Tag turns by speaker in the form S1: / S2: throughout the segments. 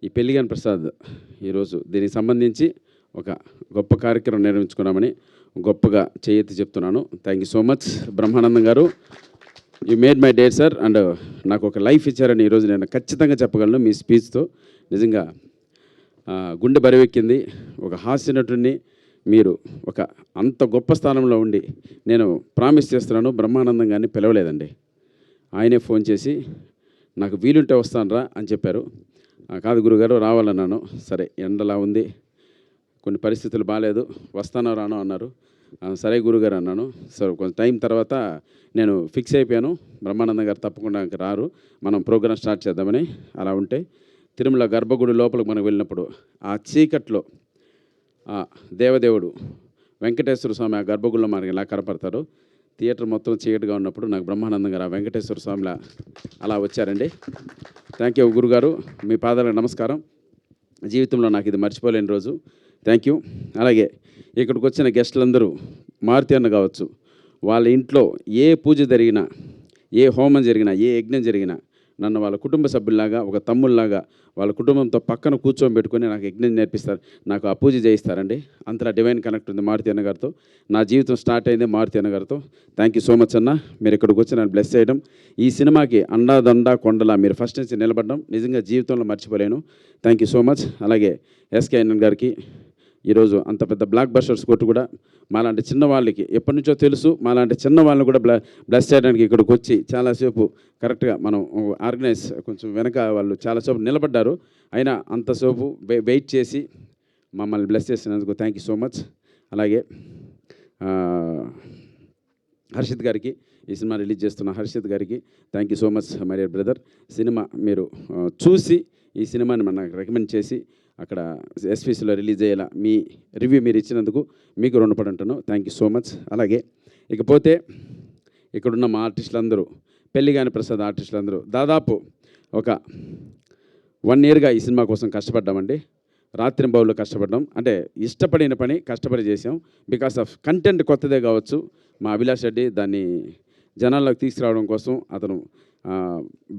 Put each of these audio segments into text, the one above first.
S1: ఈ పెళ్లిగాని ప్రసాద్ ఈరోజు దీనికి సంబంధించి ఒక గొప్ప కార్యక్రమం నిర్వహించుకున్నామని గొప్పగా చేయెత్తి చెప్తున్నాను. Thank you so much Brahmanandam garu. You made my day sir. And నాకు ఒక లైఫ్ ఇచ్చారని ఈరోజు నేను ఖచ్చితంగా చెప్పగలను మీ స్పీచ్తో. నిజంగా గుండె బరువెక్కింది. ఒక హాస్య నటుడిని మీరు ఒక అంత గొప్ప స్థానంలో ఉండి నేను ప్రామిస్ చేస్తున్నాను, బ్రహ్మానందం గారిని పిలవలేదండి. ఆయనే ఫోన్ చేసి నాకు వీలుంటే వస్తానురా అని చెప్పారు. కాదు గురుగారు రావాలన్నాను. సరే ఎండలా ఉంది, కొన్ని పరిస్థితులు బాగాలేదు, వస్తానో రానో అన్నారు. సరే గురుగారు అన్నాను. సరే కొంచెం టైం తర్వాత నేను ఫిక్స్ అయిపోయాను, బ్రహ్మానందం గారు తప్పకుండా రారు, మనం ప్రోగ్రాం స్టార్ట్ చేద్దామని. అలా ఉంటే తిరుమల గర్భగుడి లోపలికి మనం వెళ్ళినప్పుడు ఆ చీకట్లో ఆ దేవదేవుడు వెంకటేశ్వర స్వామి ఆ గర్భగుడిలో మనకి ఎలా కనపడతారు. థియేటర్ మొత్తం చీకటిగా ఉన్నప్పుడు నాకు బ్రహ్మానందం గారు ఆ వెంకటేశ్వర స్వామిలా అలా వచ్చారండి. థ్యాంక్ యూ గురుగారు, మీ పాదాలకు నమస్కారం. జీవితంలో నాకు ఇది మర్చిపోలేని రోజు. Thank you. అలాగే ఇక్కడికి వచ్చిన గెస్టులందరూ మారుతి అన్న కావచ్చు, వాళ్ళ ఇంట్లో ఏ పూజ జరిగినా, ఏ హోమం జరిగినా, ఏ యజ్ఞం జరిగినా నన్ను వాళ్ళ కుటుంబ సభ్యుల్లాగా, ఒక తమ్ముళ్ళలాగా వాళ్ళ కుటుంబంతో పక్కన కూర్చోబెట్టుకొని నాకు యజ్ఞం నేర్పిస్తారు, నాకు ఆ పూజ చేయిస్తారండి. అంతలా డివైన్ కనెక్ట్ ఉంది మారుతి అన్న గారితో. నా జీవితం స్టార్ట్ అయింది మారుతి అన్న గారితో. థ్యాంక్ యూ సో మచ్ అన్న, మీరు ఇక్కడికి వచ్చి నన్ను బ్లెస్ చేయడం, ఈ సినిమాకి అండాదండా కొండలా మీరు ఫస్ట్ నుంచి నిలబడడం నిజంగా జీవితంలో మర్చిపోలేను. Thank you so much. అలాగే ఎస్కే అన్నన్ గారికి ఈరోజు అంత పెద్ద బ్లాక్ బస్టర్స్ కొట్టు కూడా మాలాంటి చిన్నవాళ్ళకి ఎప్పటి నుంచో తెలుసు, మాలాంటి చిన్న వాళ్ళని కూడా బ్లెస్ చేయడానికి ఇక్కడికి వచ్చి చాలాసేపు కరెక్ట్గా మనం ఆర్గనైజ్ కొంచెం వెనక వాళ్ళు చాలాసేపు నిలబడ్డారు, అయినా అంతసేపు వెయిట్ చేసి మమ్మల్ని బ్లెస్ చేసినందుకు థ్యాంక్ యూ సో మచ్. అలాగే హర్షిత్ గారికి, ఈ సినిమా రిలీజ్ చేస్తున్న హర్షిత్ గారికి thank you so much my dear brother. Cinema మీరు చూసి ఈ సినిమాని మనకు రికమెండ్ చేసి అక్కడ ఎస్పీసీలో రిలీజ్ అయ్యేలా మీ రివ్యూ మీరు ఇచ్చినందుకు మీకు రుణపడి ఉంటాను. Thank you so much. అలాగే ఇకపోతే ఇక్కడున్న మా ఆర్టిస్టులందరూ, పెళ్లిగాని ప్రసాద్ ఆర్టిస్టులందరూ దాదాపు ఒక 1 yearగా ఈ సినిమా కోసం కష్టపడ్డామండి. రాత్రింబౌళ్ళు కష్టపడ్డాం. అంటే ఇష్టపడిన పని కష్టపడి చేసాం. బికాస్ ఆఫ్ కంటెంట్ కొత్తదే కావచ్చు, మా అభిలాష్ రెడ్డి దాన్ని జనాల్లోకి తీసుకురావడం కోసం అతను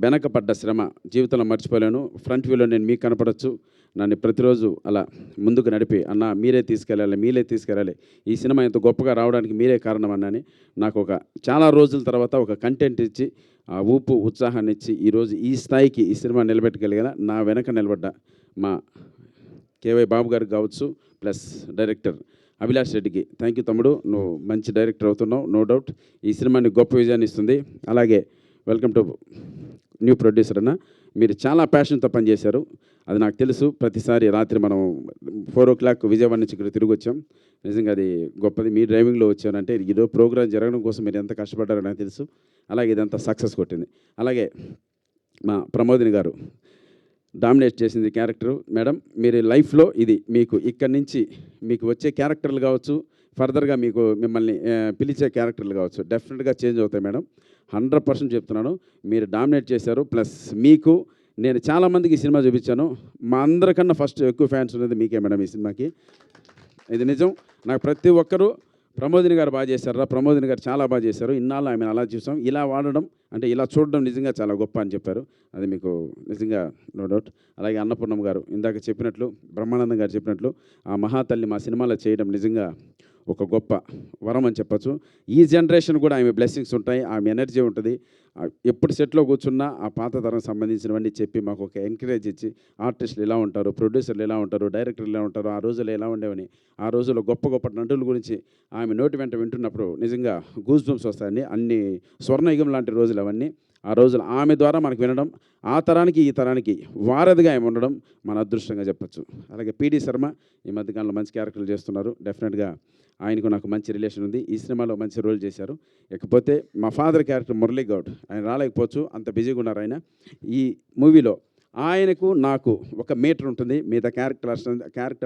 S1: వెనకపడ్డ శ్రమ జీవితంలో మర్చిపోలేను. ఫ్రంట్ వ్యూలో నేను మీకు కనపడవచ్చు, నన్ను ప్రతిరోజు అలా ముందుకు నడిపి అన్న మీరే తీసుకెళ్ళాలి, ఈ సినిమా ఇంత గొప్పగా రావడానికి మీరే కారణం అన్నని నాకు ఒక చాలా రోజుల తర్వాత ఒక కంటెంట్ ఇచ్చి ఆ ఊపు ఉత్సాహాన్ని ఇచ్చి ఈరోజు ఈ స్థాయికి ఈ సినిమా నిలబెట్టగలిగిన నా వెనక నిలబడ్డ మా కేవై బాబు గారికి కావచ్చు, ప్లస్ డైరెక్టర్ అభిలాష్ రెడ్డికి థ్యాంక్ యూ తమ్ముడు, నువ్వు మంచి డైరెక్టర్ అవుతున్నావు, నో డౌట్ ఈ సినిమాని గొప్ప విజయాన్ని ఇస్తుంది. అలాగే వెల్కమ్ టు న్యూ ప్రొడ్యూసర్ అన్న, మీరు చాలా ప్యాషన్తో పనిచేశారు, అది నాకు తెలుసు. ప్రతిసారి రాత్రి మనం 4 o'clock విజయవాడ నుంచి ఇక్కడ తిరిగి వచ్చాం, నిజంగా అది గొప్పది. మీ డ్రైవింగ్లో వచ్చానంటే ఏదో ప్రోగ్రామ్ జరగడం కోసం మీరు ఎంత కష్టపడ్డారో నాకు తెలుసు. అలాగే ఇదంతా సక్సెస్ కొట్టింది. అలాగే మా ప్రమోదిని గారు డామినేట్ చేసింది క్యారెక్టర్. మేడం మీరు లైఫ్లో ఇది మీకు ఇక్కడి నుంచి మీకు వచ్చే క్యారెక్టర్లు కావచ్చు, ఫర్దర్గా మీకు మిమ్మల్ని పిలిచే క్యారెక్టర్లు కావచ్చు, డెఫినెట్గా చేంజ్ అవుతాయి మేడం. 100% చెప్తున్నాను. మీరు డామినేట్ చేశారు. ప్లస్ మీకు నేను చాలామందికి ఈ సినిమా చూపించాను, మా అందరికన్నా ఫస్ట్ ఎక్కువ ఫ్యాన్స్ ఉన్నది మీకే మేడం ఈ సినిమాకి. ఇది నిజం. నాకు ప్రతి ఒక్కరూ ప్రమోదిని గారు బాగా చేశారా, ప్రమోదిని గారు చాలా బాగా చేశారు, ఇన్నాళ్ళు ఆమెను అలా చూసాం, ఇలా వాడడం అంటే ఇలా చూడడం నిజంగా చాలా గొప్ప అని చెప్పారు. అది మీకు నిజంగా నో డౌట్. అలాగే అన్నపూర్ణమ్మ గారు ఇందాక చెప్పినట్లు, బ్రహ్మానందం గారు చెప్పినట్లు ఆ మహాతల్లి మా సినిమాలో చేయడం నిజంగా ఒక గొప్ప వరం అని చెప్పచ్చు. ఈ జనరేషన్ కూడా ఆమె బ్లెస్సింగ్స్ ఉంటాయి, ఆమె ఎనర్జీ ఉంటుంది. ఎప్పుడు సెట్లో కూర్చున్నా ఆ పాత తరం సంబంధించినవన్నీ చెప్పి మాకు ఒక ఎంకరేజ్ ఇచ్చి ఆర్టిస్టులు ఎలా ఉంటారు, ప్రొడ్యూసర్లు ఎలా ఉంటారు, డైరెక్టర్లు ఎలా ఉంటారు, ఆ రోజుల్లో ఎలా ఉండేవని, ఆ రోజుల్లో గొప్ప గొప్ప నటుల గురించి ఆమె నోటి వెంట వింటున్నప్పుడు నిజంగా గూస్ బంప్స్ వస్తాయండి. అన్ని స్వర్ణయుగం లాంటి రోజులు అవన్నీ. ఆ రోజులు ఆమె ద్వారా మనకు వినడం, ఆ తరానికి ఈ తరానికి వారధిగా ఆమె ఉండడం మన అదృష్టంగా చెప్పచ్చు. అలాగే పీడి శర్మ ఈ మధ్యకాలంలో మంచి క్యారెక్టర్లు చేస్తున్నారు, డెఫినెట్గా ఆయనకు నాకు మంచి రిలేషన్ ఉంది, ఈ సినిమాలో మంచి రోల్ చేశారు. ఇకపోతే మా ఫాదర్ క్యారెక్టర్ మురళీ గౌడ్, ఆయన రాలేకపోవచ్చు, అంత బిజీగా ఉన్నారు ఆయన. ఈ మూవీలో ఆయనకు నాకు ఒక మీటర్ ఉంటుంది, మిగతా క్యారెక్టర్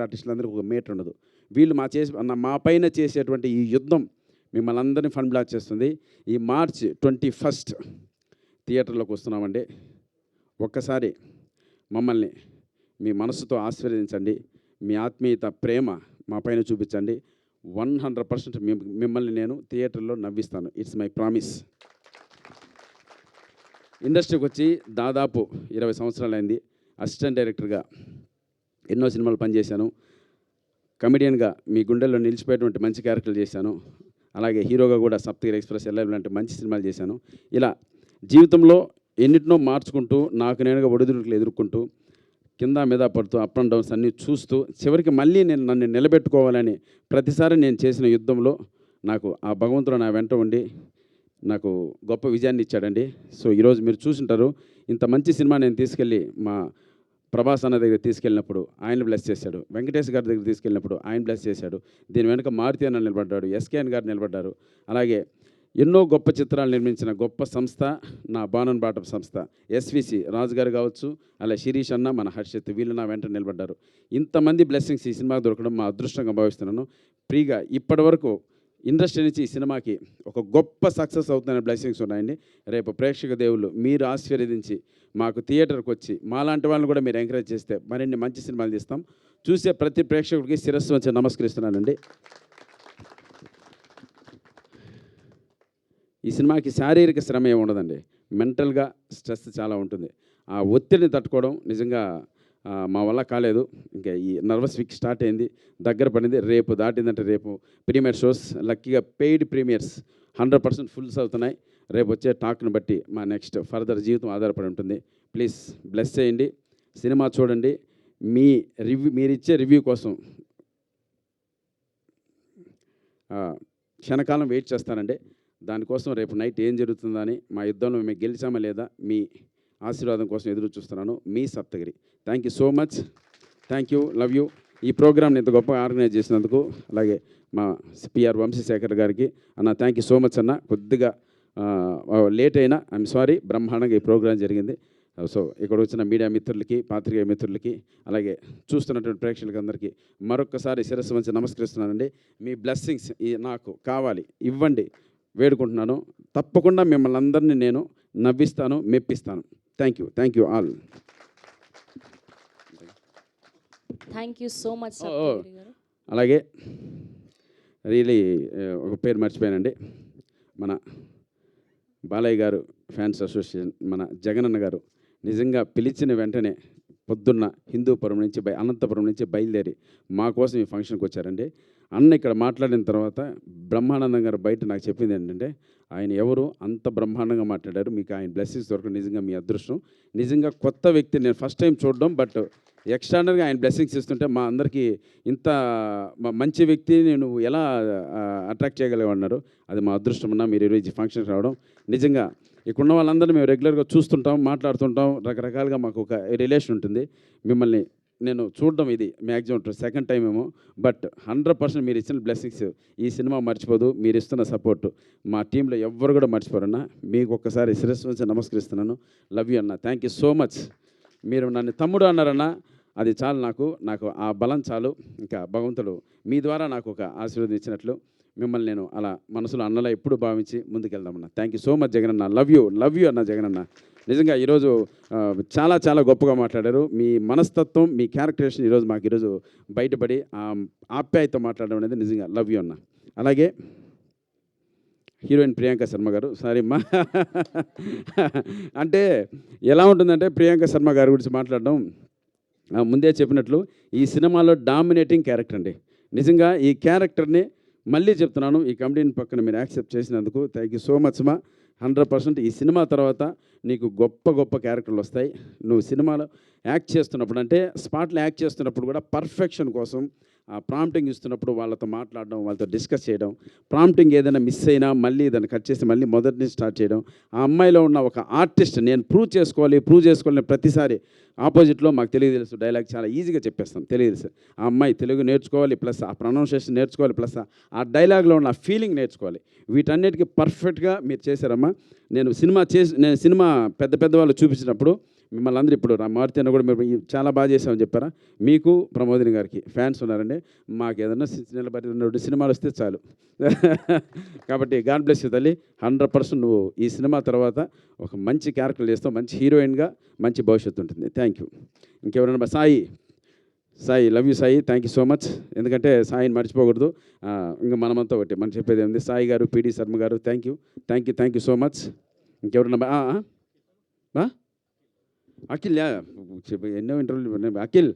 S1: ఆర్టిస్టులందరికీ ఒక మీటర్ ఉండదు. వీళ్ళు మా పైన చేసేటువంటి ఈ యుద్ధం మిమ్మల్ని అందరినీ ఫన్ బ్లాక్ చేస్తుంది. ఈ March 21 థియేటర్లోకి వస్తున్నామండి. ఒక్కసారి మమ్మల్ని మీ మనసుతో ఆశీర్వదించండి, మీ ఆత్మీయత ప్రేమ మా పైన చూపించండి. 100% మిమ్మల్ని నేను థియేటర్లో నవ్విస్తాను. It's my promise. ఇండస్ట్రీకి వచ్చి దాదాపు 20 సంవత్సరాలు అయింది. అసిస్టెంట్ డైరెక్టర్గా ఎన్నో సినిమాలు పనిచేశాను. కమెడియన్గా మీ గుండెల్లో నిలిచిపోయేటువంటి మంచి క్యారెక్టర్లు చేశాను. అలాగే హీరోగా కూడా సప్తగిరి ఎక్స్ప్రెస్ ఎల్ఐ లాంటి మంచి సినిమాలు చేశాను. ఇలా జీవితంలో ఎన్నిటినో మార్చుకుంటూ నాకు నేనుగా ఒడిదుడుకులు ఎదుర్కొంటూ కింద మీద పడుతూ అప్ అండ్ డౌన్స్ అన్నీ చూస్తూ చివరికి మళ్ళీ నేను నన్ను నిలబెట్టుకోవాలని ప్రతిసారి నేను చేసిన యుద్ధంలో నాకు ఆ భగవంతుడు నా వెంట ఉండి నాకు గొప్ప విజయాన్ని ఇచ్చాడండి. సో ఈరోజు మీరు చూసుంటారు, ఇంత మంచి సినిమా నేను తీసుకెళ్ళి మా ప్రభాస్ అన్న దగ్గర తీసుకెళ్ళినప్పుడు ఆయన బ్లెస్ చేశాడు, వెంకటేష్ గారి దగ్గర తీసుకెళ్ళినప్పుడు ఆయన బ్లెస్ చేశాడు, దీని వెనుక మారుతి అన్న నిలబడ్డాడు, ఎస్కేఎన్ గారు నిలబడ్డారు. అలాగే ఎన్నో గొప్ప చిత్రాలు నిర్మించిన గొప్ప సంస్థ నా బాణన్ బాటం సంస్థ, ఎస్విసి రాజు గారు కావచ్చు, అలా శిరీష్ అన్న, మన హర్షిత్, వీళ్ళు నా వెంట నిలబడ్డారు. ఇంతమంది బ్లెస్సింగ్స్ ఈ సినిమాకి దొరకడం మా అదృష్టంగా భావిస్తున్నాను. ఫ్రీగా ఇప్పటి వరకు ఇండస్ట్రీ నుంచి ఈ సినిమాకి ఒక గొప్ప సక్సెస్ అవుతున్న బ్లెస్సింగ్స్ ఉన్నాయండి. రేపు ప్రేక్షక దేవుళ్ళు మీరు ఆశీర్వదించి మాకు థియేటర్కి వచ్చి మాలాంటి వాళ్ళని కూడా మీరు ఎంకరేజ్ చేస్తే మరిన్ని మంచి సినిమాలు తీస్తాం. చూసే ప్రతి ప్రేక్షకుడికి శిరస్సు వచ్చి నమస్కరిస్తున్నానండి. ఈ సినిమాకి శారీరక శ్రమ ఏమి ఉండదండి, మెంటల్గా స్ట్రెస్ చాలా ఉంటుంది. ఆ ఒత్తిడిని తట్టుకోవడం నిజంగా మా వల్ల కాలేదు. ఇంకా ఈ నర్వస్ వీక్ స్టార్ట్ అయింది, దగ్గర పడింది. రేపు దాటిందంటే రేపు ప్రీమియర్ షోస్, లక్కీగా పెయిడ్ ప్రీమియర్స్ 100% ఫుల్స్ అవుతున్నాయి. రేపు వచ్చే టాక్ను బట్టి మా నెక్స్ట్ ఫర్దర్ జీవితం ఆధారపడి ఉంటుంది. ప్లీజ్ బ్లెస్ చేయండి, సినిమా చూడండి. మీ మీరిచ్చే రివ్యూ కోసం క్షణకాలం వెయిట్ చేస్తానండి. దానికోసం రేపు నైట్ ఏం జరుగుతుందని, మా యుద్ధంలో మేము గెలిచామా లేదా, మీ ఆశీర్వాదం కోసం ఎదురు చూస్తున్నాను. మీ Saptagiri. Thank you so much. Thank you, love you. ఈ ప్రోగ్రామ్ని ఇంత గొప్పగా ఆర్గనైజ్ చేసినందుకు, అలాగే మా పిఆర్ వంశీశేఖర్ గారికి అన్న థ్యాంక్ యూ సో మచ్ అన్న. కొద్దిగా లేట్ అయినా ఐఎమ్ సారీ, బ్రహ్మాండంగా ఈ ప్రోగ్రాం జరిగింది. సో ఇక్కడ వచ్చిన మీడియా మిత్రులకి, పాత్రికేయ మిత్రులకి, అలాగే చూస్తున్నటువంటి ప్రేక్షకులకి అందరికీ మరొక్కసారి శిరస్సు వంచి నమస్కరిస్తున్నానండి. మీ బ్లెస్సింగ్స్ నాకు కావాలి, ఇవ్వండి, వేడుకుంటున్నాను. తప్పకుండా మిమ్మల్ని అందరినీ నేను నవ్విస్తాను, మెప్పిస్తాను. Thank you all.
S2: Thank you so much.
S1: అలాగే రియలీ ఒక పేరు మర్చిపోయానండి, మన బాలయ్య గారు ఫ్యాన్స్ అసోసియేషన్, మన జగనన్న గారు నిజంగా పిలిచిన వెంటనే పొద్దున్న హిందూపురం నుంచి అనంతపురం నుంచి బయలుదేరి మా కోసం ఈ ఫంక్షన్కి వచ్చారండి. అన్న ఇక్కడ మాట్లాడిన తర్వాత బ్రహ్మానందం గారు బయట నాకు చెప్పింది ఏంటంటే, ఆయన ఎవరు అంత బ్రహ్మాండంగా మాట్లాడారు, మీకు ఆయన బ్లెస్సింగ్స్ దొరకడం నిజంగా మీ అదృష్టం. నిజంగా కొత్త వ్యక్తి నేను ఫస్ట్ టైం చూడడం, బట్ ఎక్స్ట్రాడనరీగా ఆయన బ్లెస్సింగ్స్ ఇస్తుంటే మా అందరికీ ఇంత మంచి వ్యక్తిని నువ్వు ఎలా అట్రాక్ట్ చేయగలిగావు. అది మా అదృష్టం అన్నా. మీరు ఈరోజు ఫంక్షన్కి రావడం నిజంగా ఇక్కడున్న వాళ్ళందరూ మేము రెగ్యులర్గా చూస్తుంటాం, మాట్లాడుతుంటాం, రకరకాలుగా మాకు ఒక రిలేషన్ ఉంటుంది. మిమ్మల్ని నేను చూడడం ఇది మ్యాక్సిమం సెకండ్ టైం ఏమో, బట్ 100% మీరు ఇచ్చిన బ్లెస్సింగ్స్ ఈ సినిమా మర్చిపోదు. మీరు ఇస్తున్న సపోర్టు మా టీంలో ఎవ్వరు కూడా మర్చిపోరన్న. మీకు ఒక్కసారి శిరస్సు నుంచి నమస్కరిస్తున్నాను. లవ్ యూ అన్న. Thank you so much. మీరు నన్ను తమ్ముడు అన్నారన్న, అది చాలు నాకు ఆ బలం చాలు. ఇంకా భగవంతుడు మీ ద్వారా నాకు ఒక ఆశీర్వాదం ఇచ్చినట్లు మిమ్మల్ని నేను అలా మనసులో అన్నలా ఎప్పుడు భావించి ముందుకెళ్దామన్నా. థ్యాంక్ యూ సో మచ్ జగనన్న. లవ్ యూ అన్న జగనన్న. నిజంగా ఈరోజు చాలా గొప్పగా మాట్లాడారు. మీ మనస్తత్వం, మీ క్యారెక్టరేషన్ ఈరోజు మాకు బయటపడి ఆప్యాయత మాట్లాడడం అనేది నిజంగా లవ్ యూ అన్న. అలాగే హీరోయిన్ ప్రియాంక శర్మ గారు, సారీ అమ్మా, అంటే ఎలా ఉంటుందంటే ప్రియాంక శర్మ గారి గురించి మాట్లాడడం, ముందే చెప్పినట్లు ఈ సినిమాలో డామినేటింగ్ క్యారెక్టర్ అండి. నిజంగా ఈ క్యారెక్టర్ని మళ్ళీ చెప్తున్నాను, ఈ కమిటీని పక్కన మీరు యాక్సెప్ట్ చేసినందుకు థ్యాంక్ యూ సో మచ్ మా. 100% ఈ సినిమా తర్వాత నీకు గొప్ప క్యారెక్టర్లు వస్తాయి. నువ్వు సినిమాలో యాక్ట్ చేస్తున్నప్పుడు, అంటే స్పాట్లో యాక్ట్ చేస్తున్నప్పుడు కూడా పర్ఫెక్షన్ కోసం ప్రాంప్టింగ్ ఇస్తున్నప్పుడు వాళ్ళతో మాట్లాడడం, వాళ్ళతో డిస్కస్ చేయడం, ప్రాంప్టింగ్ ఏదైనా మిస్ అయినా మళ్ళీ దాన్ని కట్ చేసి మళ్ళీ మొదటి నుంచి స్టార్ట్ చేయడం. ఆ అమ్మాయిలో ఉన్న ఒక ఆర్టిస్ట్ నేను ప్రూవ్ చేసుకోవాలి ప్రతిసారి ఆపోజిట్లో మాకు తెలుసు డైలాగ్ చాలా ఈజీగా చెప్పేస్తాం, తెలుసు. ఆ అమ్మాయి తెలుగు నేర్చుకోవాలి, ప్లస్ ఆ ప్రొనౌన్సియేషన్ నేర్చుకోవాలి, ప్లస్ ఆ డైలాగ్లో ఉన్న ఫీలింగ్ నేర్చుకోవాలి. వీటన్నిటికీ పర్ఫెక్ట్గా మీరు చేశారమ్మా. నేను సినిమా పెద్ద వాళ్ళు చూపించినప్పుడు మిమ్మల్ని అందరూ ఇప్పుడు మారుతి అన్న కూడా మీరు చాలా బాగా చేసామని చెప్పారా. మీకు ప్రమోదిని గారికి ఫ్యాన్స్ ఉన్నారండి. మాకు ఏదన్నా నిలబడి సినిమాలు వస్తే చాలు. కాబట్టి గాడ్ బ్లెస్ యూ తల్లి. 100% నువ్వు ఈ సినిమా తర్వాత ఒక మంచి క్యారెక్టర్ చేస్తావు, మంచి హీరోయిన్గా మంచి భవిష్యత్తు ఉంటుంది. Thank you. ఇంకెవరైనా Sai love you Sai. Thank you so much. ఎందుకంటే సాయిని మర్చిపోకూడదు. ఇంకా మనమంతా ఒకటి మనం చెప్పేది ఏముంది. సాయి గారు, పిడి శర్మ గారు, థ్యాంక్ యూ సో మచ్. ఇంకెవరన్నా అఖిల్ ఎన్నో ఇంటర్వ్యూలు Akhil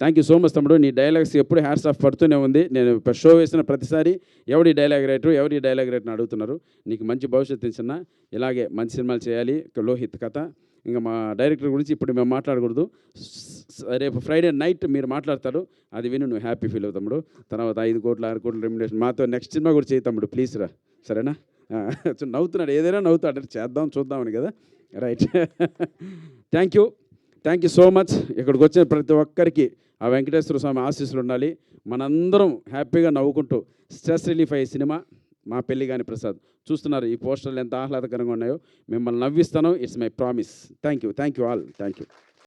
S1: thank you so much తమ్ముడు. నీ డైలాగ్స్ ఎప్పుడు హ్యాట్స్ ఆఫ్ పడుతూనే ఉంది. నేను షో వేసిన ప్రతిసారి ఎవరి డైలాగ్ రైటర్ అడుగుతున్నారు. నీకు మంచి భవిష్యత్తు చిన్న, ఇలాగే మంచి సినిమాలు చేయాలి. లోహిత్ కథ, ఇంకా మా డైరెక్టర్ గురించి ఇప్పుడు మేము మాట్లాడకూడదు. రేపు ఫ్రైడే నైట్ మీరు మాట్లాడతారు, అది విని నువ్వు హ్యాపీ ఫీల్ అవుతాడు. తర్వాత 5 కోట్లు 6 కోట్లు రెమ్యునరేషన్ మాతో నెక్స్ట్ సినిమా కూడా చేయి తమ్ముడు, ప్లీజ్ రా, సరేనా? నవ్వుతున్నాడు, ఏదైనా నవ్వుతాడు, చేద్దాం చూద్దామని కదా. Right. Thank you so much. ఇక్కడికి వచ్చిన ప్రతి ఒక్కరికి ఆ వెంకటేశ్వర స్వామి ఆశీస్సులు ఉండాలి. మనందరం హ్యాపీగా నవ్వుకుంటూ స్ట్రెస్ రిలీఫ్ అయ్యే సినిమా మా పెళ్లి కాని ప్రసాద్. చూస్తున్నారు ఈ పోస్టర్లు ఎంత ఆహ్లాదకరంగా ఉన్నాయో. మిమ్మల్ని నవ్విస్తాను, it's my promise. Thank you all. Thank you.